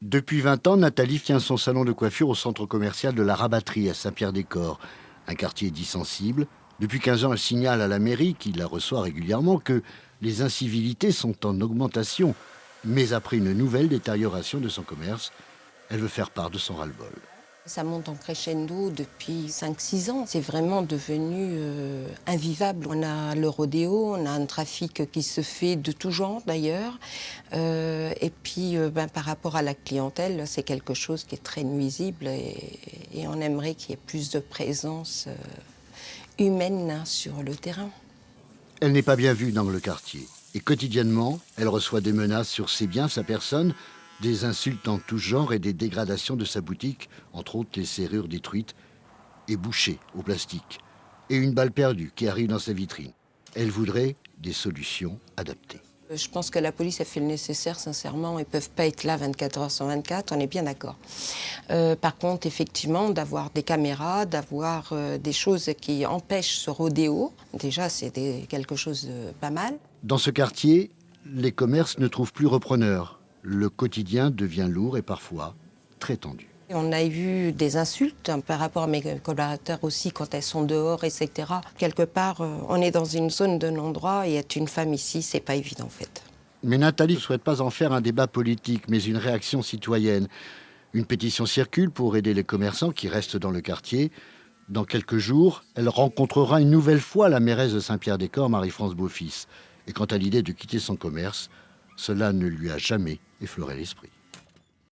Depuis 20 ans, Nathalie tient son salon de coiffure au centre commercial de la Rabatterie à Saint-Pierre-des-Corps, un quartier dit sensible. Depuis 15 ans, elle signale à la mairie, qui la reçoit régulièrement, que les incivilités sont en augmentation. Mais après une nouvelle détérioration de son commerce, elle veut faire part de son ras-le-bol. Ça monte en crescendo depuis 5-6 ans. C'est vraiment devenu invivable. On a le rodéo, on a un trafic qui se fait de tout genre d'ailleurs. Et puis par rapport à la clientèle, c'est quelque chose qui est très nuisible et on aimerait qu'il y ait plus de présence humaine sur le terrain. Elle n'est pas bien vue dans le quartier. Et quotidiennement, elle reçoit des menaces sur ses biens, sa personne, des insultes en tout genre et des dégradations de sa boutique, entre autres les serrures détruites et bouchées au plastique, et une balle perdue qui arrive dans sa vitrine. Elle voudrait des solutions adaptées. Je pense que la police a fait le nécessaire, sincèrement. Ils ne peuvent pas être là 24 heures sur 24, on est bien d'accord. Par contre, effectivement, d'avoir des caméras, d'avoir des choses qui empêchent ce rodéo, déjà, c'est quelque chose de pas mal. Dans ce quartier, les commerces ne trouvent plus repreneurs. Le quotidien devient lourd et parfois très tendu. On a eu des insultes par rapport à mes collaborateurs aussi quand elles sont dehors, etc. Quelque part, on est dans une zone de non-droit et être une femme ici, c'est pas évident en fait. Mais Nathalie ne souhaite pas en faire un débat politique, mais une réaction citoyenne. Une pétition circule pour aider les commerçants qui restent dans le quartier. Dans quelques jours, elle rencontrera une nouvelle fois la mairesse de Saint-Pierre-des-Corps, Marie-France Beaufils. Et quant à l'idée de quitter son commerce, cela ne lui a jamais effleuré l'esprit.